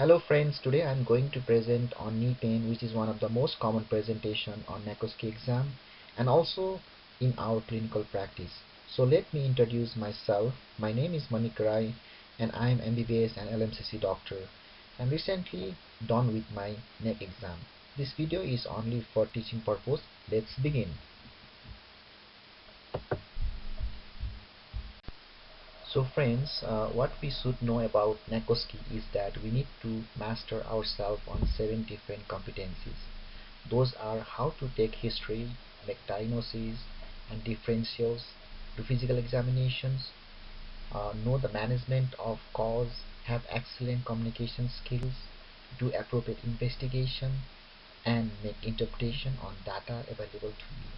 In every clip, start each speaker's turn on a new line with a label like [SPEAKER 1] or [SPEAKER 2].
[SPEAKER 1] Hello friends, today I am going to present on knee pain, which is one of the most common presentation on NACOSCE exam and also in our clinical practice. So let me introduce myself. My name is Xray and I am MBBS and LMCC doctor and recently done with my neck exam. This video is only for teaching purpose. Let's begin. So friends, what we should know about NACOSCE is that we need to master ourselves on 7 different competencies. Those are how to take history, make diagnoses and differentials, do physical examinations, know the management of cause, have excellent communication skills, do appropriate investigation, and make interpretation on data available to you.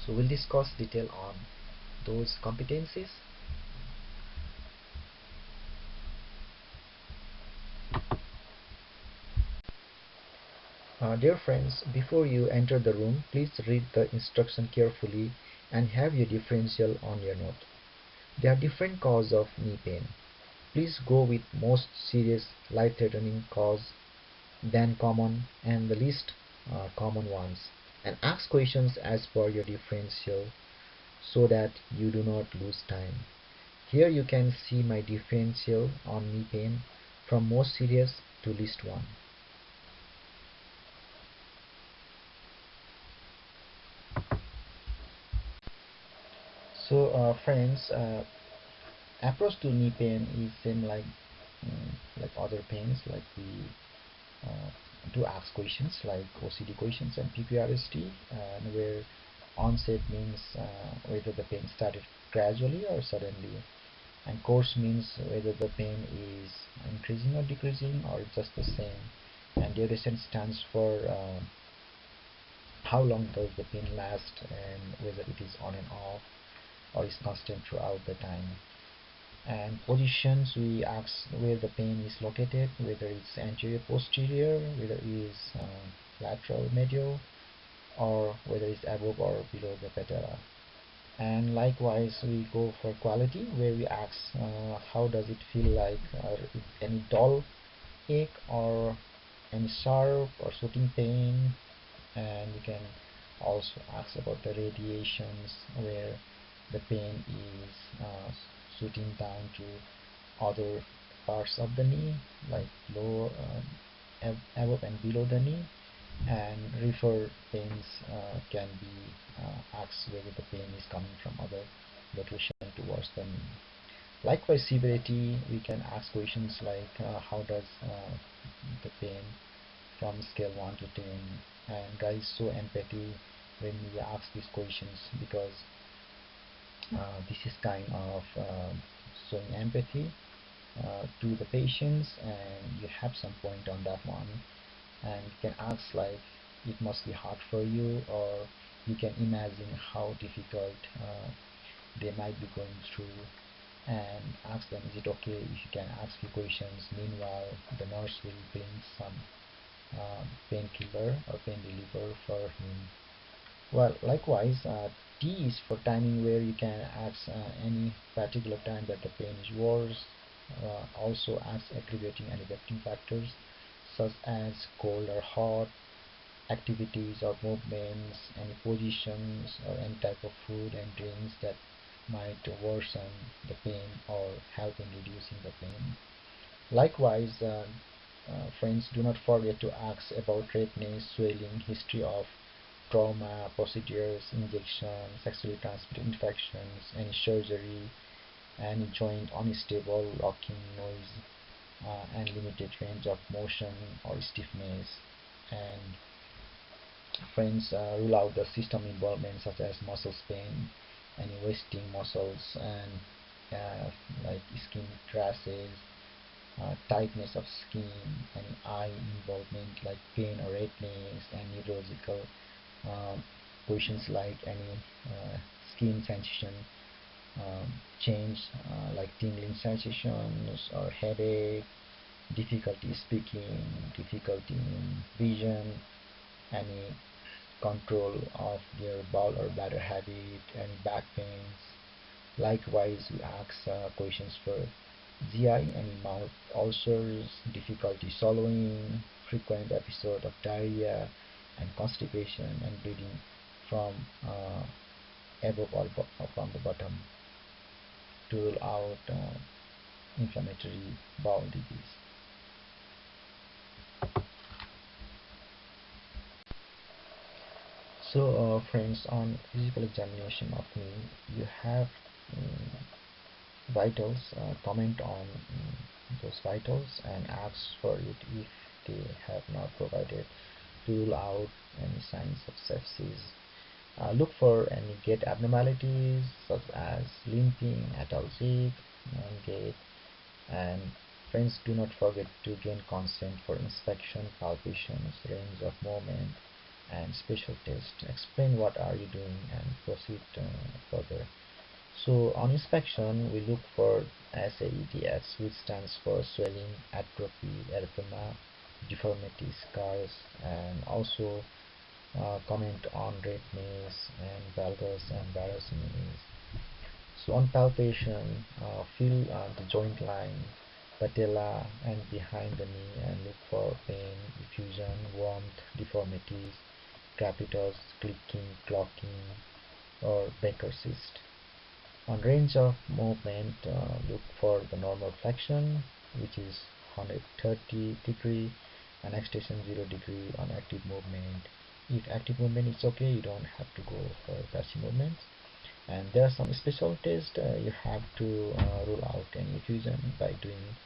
[SPEAKER 1] So we'll discuss detail on those competencies. Dear friends, before you enter the room, please read the instruction carefully and have your differential on your note. There are different causes of knee pain. Please go with most serious life-threatening cause, then common and the least common ones, and ask questions as per your differential so that you do not lose time. Here you can see my differential on knee pain from most serious to least one. So friends, approach to knee pain is same like other pains. Like we do ask questions like OCD questions and PPRST, and where onset means whether the pain started gradually or suddenly, and course means whether the pain is increasing or decreasing or just the same, and duration stands for how long does the pain last and whether it is on and off or is constant throughout the time. And positions, we ask where the pain is located, whether it's anterior posterior, whether it is lateral medial, or whether it's above or below the patella. And likewise we go for quality, where we ask how does it feel like, any dull ache or any sharp or shooting pain. And we can also ask about the radiations, where the pain is shooting down to other parts of the knee, like lower, above and below the knee. And refer pains can be asked whether the pain is coming from other location towards the knee. Likewise, severity, we can ask questions like how does the pain from scale 1 to 10. And guys, show empathy when we ask these questions, because this is kind of showing empathy to the patients, and you have some point on that one. And you can ask like it must be hard for you, or you can imagine how difficult they might be going through, and ask them, is it okay if you can ask few questions. Meanwhile, the nurse will bring some painkiller or pain reliever for him. Well, likewise, T is for timing, where you can ask any particular time that the pain is worse. Also ask aggravating and affecting factors such as cold or hot, activities or movements, any positions or any type of food and drinks that might worsen the pain or help in reducing the pain. Likewise, friends, do not forget to ask about redness, swelling, history of trauma, procedures, injections, sexually transmitted infections, any surgery, any joint unstable, locking, noise, and limited range of motion or stiffness. And friends, rule out the system involvement such as muscles pain, any wasting muscles, and like skin crashes, tightness of skin, any eye involvement like pain or redness, and neurological questions like any skin sensation change, like tingling sensations or headache, difficulty speaking, difficulty in vision, any control of their bowel or bladder habit, any back pains. Likewise, we ask questions for GI, any mouth ulcers, difficulty swallowing, frequent episode of diarrhea and constipation and bleeding from above or from the bottom, to rule out inflammatory bowel disease. So friends, on physical examination of me, you have vitals, comment on those vitals and ask for it if they have not provided, to rule out any signs of sepsis. Look for any gait abnormalities such as limping, ataxic, gait, and friends, do not forget to gain consent for inspection, palpations, range of movement, and special test. Explain what are you doing and proceed further. So on inspection, we look for SAEDS, which stands for swelling, atrophy, erythema, deformity, scars, and also comment on redness and valgus and varus in the knees. So on palpation, feel the joint line, patella, and behind the knee, and look for pain, effusion, warmth, deformities, crepitus, clicking, clocking, or Baker cyst. On range of movement, look for the normal flexion, which is 130 degree, and extension 0 degree on active movement. If active movement is okay, you don't have to go for passive movements. And there are some special tests you have to rule out any effusion by doing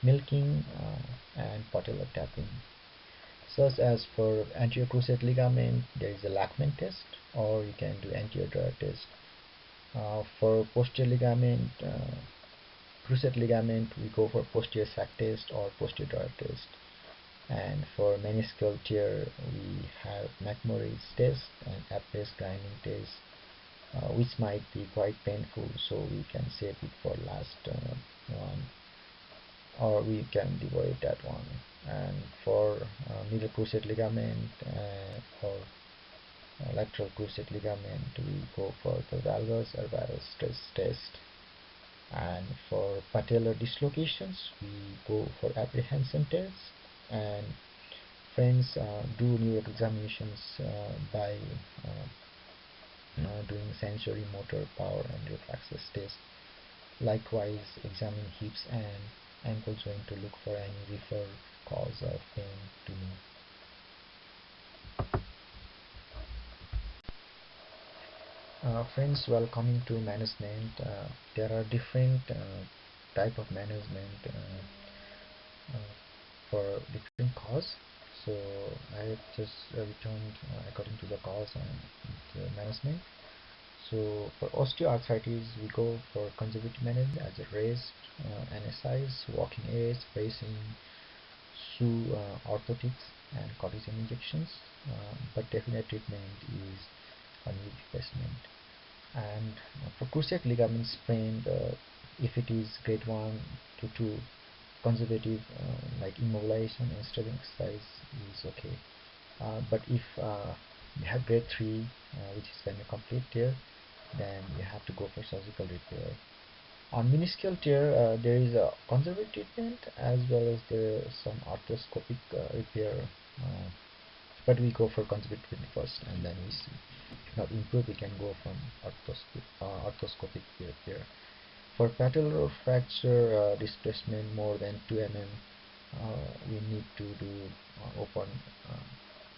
[SPEAKER 1] milking and patellar tapping. Such as for anterior cruciate ligament, there is a Lachman test, or you can do anterior drawer test. For posterior ligament, cruciate ligament, we go for posterior sac test or posterior drawer test. And for meniscal tear, we have McMurray's test and Apres grinding test, which might be quite painful, so we can save it for last one, or we can avoid that one. And for middle cruciate ligament or lateral cruciate ligament, we go for the valgus or varus stress test. And for patellar dislocations, we go for apprehension tests. And friends, do neural examinations by doing sensory motor power and reflexes test. Likewise, examine hips and ankle joint to look for any referred cause of pain to knee. Friends, while coming to management, there are different type of management for different cause. So I have just returned according to the cause and the management. So for osteoarthritis, we go for conservative management as a rest, NSIs, walking aids, bracing, shoe orthotics, and cortisone injections. But definite treatment is a knee replacement. And for cruciate ligament sprain, if it is grade 1 to 2, conservative like immobilization and steering exercise is okay. But if you have grade 3, which is when you complete tear, then you have to go for surgical repair. On meniscal tear, there is a conservative treatment as well as there is some arthroscopic repair, but we go for conservative treatment first, and then we see if not improve, we can go from arthroscopic repair. For patellar fracture displacement more than 2 mm, we need to do open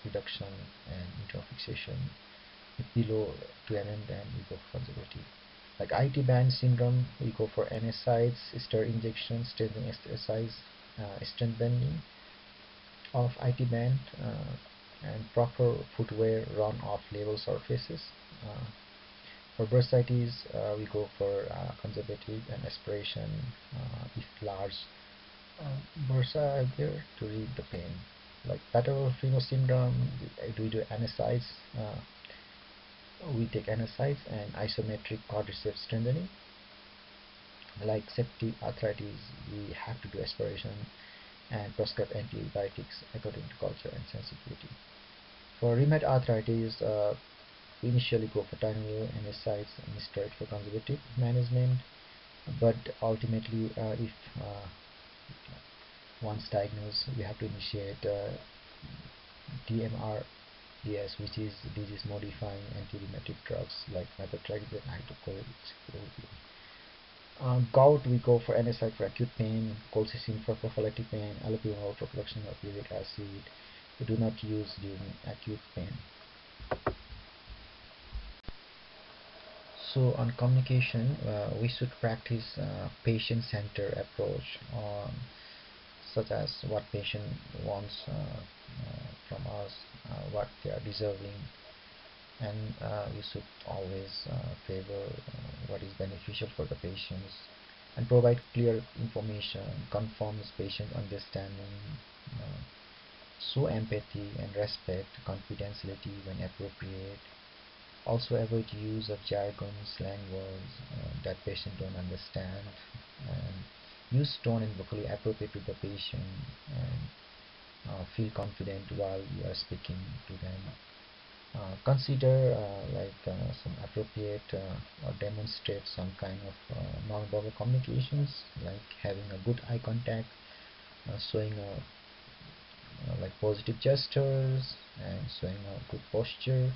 [SPEAKER 1] reduction and internal fixation. If below 2 mm, then we go for conservative. Like IT band syndrome, we go for NSAIDs, stir injection, strengthening exercise, strength bending of IT band, and proper footwear, run off level surfaces. For bursitis, we go for conservative and aspiration if large bursa are there to relieve the pain. Like patellar syndrome, we do NSAIDs. We take NSAIDs and isometric quadriceps strengthening. Like septic arthritis, we have to do aspiration and prescribe antibiotics according to culture and sensitivity. For rheumatoid arthritis, we initially go for Tylenol, NSAIDs, and steroid for conservative management. but ultimately if once diagnosed, we have to initiate DMRDS, which is disease modifying anti-rheumatic drugs like methotrexate and hydrocortisone. Gout, we go for NSAID for acute pain, colchicine for prophylactic pain, allopurinol for production of uric acid. We do not use during acute pain. So on communication, we should practice patient-centered approach on such as what patient wants from us, what they are deserving, and you should always favor what is beneficial for the patients and provide clear information, confirms patient understanding, uh, show empathy and respect, confidentiality when appropriate. Also avoid use of jargon, slang words that patient don't understand, and use tone and vocabulary appropriate to the patient, and feel confident while you are speaking to them. Consider some appropriate or demonstrate some kind of non-verbal communications, like having a good eye contact, showing like positive gestures, and showing a good posture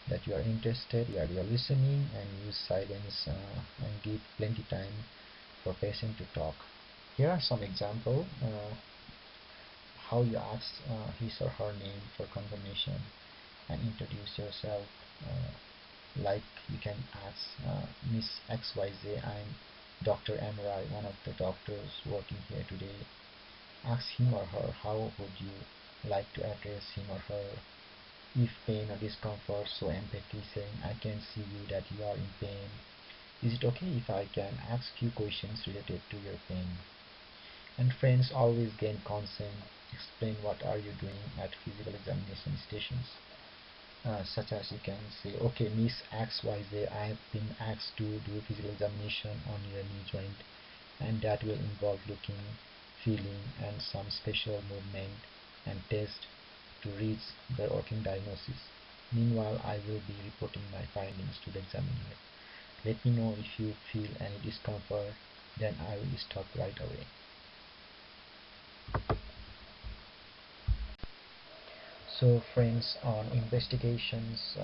[SPEAKER 1] that you are interested, you are listening, and use silence and give plenty time for patient to talk. Here are some example how you ask his or her name for confirmation and introduce yourself. Like you can ask Miss XYZ, I'm Dr. MRI, one of the doctors working here today. Ask him or her how would you like to address him or her. If pain or discomfort, so empathy, saying I can see you that you are in pain. Is it okay if I can ask few questions related to your pain? And friends, always gain consent. Explain what are you doing at physical examination stations. Such as you can say, okay, Miss XYZ, I have been asked to do physical examination on your knee joint, and that will involve looking, feeling, and some special movement and test to reach the working diagnosis. Meanwhile, I will be reporting my findings to the examiner. Let me know if you feel any discomfort, then I will stop right away. So friends, on investigations,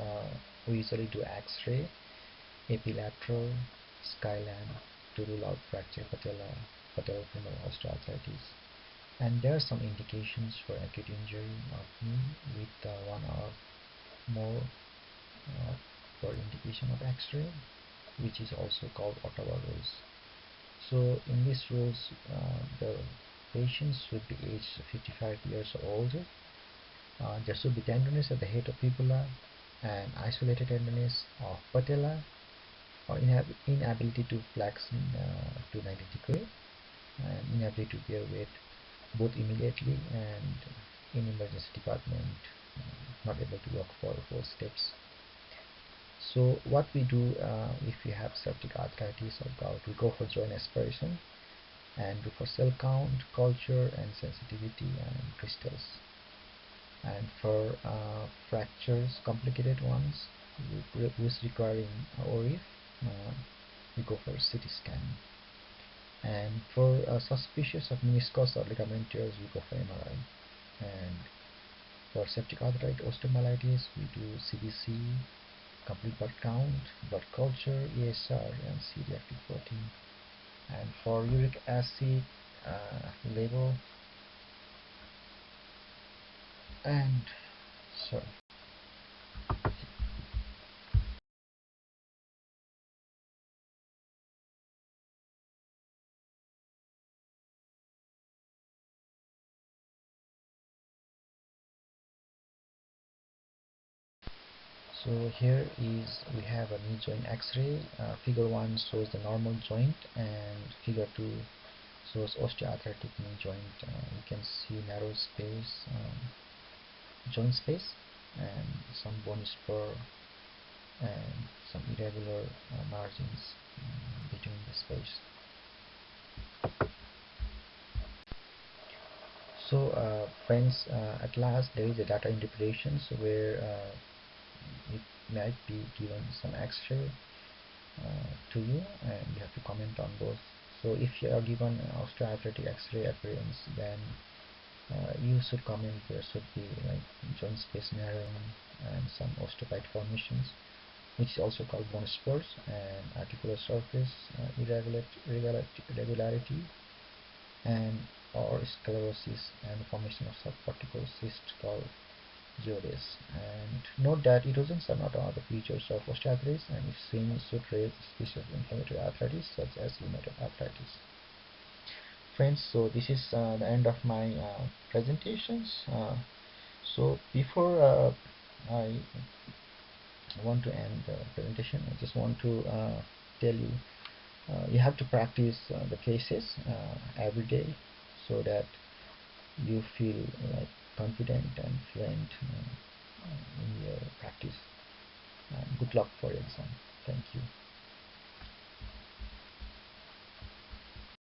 [SPEAKER 1] we usually do X-ray, epilateral, skyline to rule out fracture patella, patellofemoral osteoarthritis. And there are some indications for acute injury of knee with one or more for indication of X-ray, which is also called Ottawa rules. So in these rules, the patients should be aged 55 years or older. There should be tenderness at the head of fibula and isolated tenderness of patella, or inability to flex to 90 degree, and inability to bear weight both immediately and in emergency department, not able to walk for 4 steps. So what we do if we have septic arthritis or gout, we go for joint aspiration and do for cell count, culture, and sensitivity and crystals. And for fractures, complicated ones, which requiring ORIF, we go for CT scan. And for suspicious of meniscus or ligament tears, we go for MRI. And for septic arthritis, osteomyelitis, we do CBC, complete blood count, blood culture, ESR, and C-reactive protein. And for uric acid level, and sorry. So here is we have a knee joint X-ray. Figure 1 shows the normal joint, and figure 2 shows osteoarthritic knee joint. You can see narrow space, joint space, and some bone spur, and some irregular margins between the space. So friends, at last there is a data interpretation, so where it might be given some X-ray to you, and you have to comment on those. So if you are given osteoarthritic X-ray appearance, then you should comment there should be like joint space narrowing and some osteophyte formations, which is also called bone spurs, and articular surface irregularity, and or sclerosis and formation of subcortical cyst called geodis. And note that erosions are not all the features of osteoarthritis, and if seen should raise species of inflammatory arthritis such as rheumatoid arthritis. Friends, so this is the end of my presentations. So before I want to end the presentation, I just want to tell you you have to practice the cases every day so that you feel like confident and fluent in your practice. Good luck for your exam. Thank you.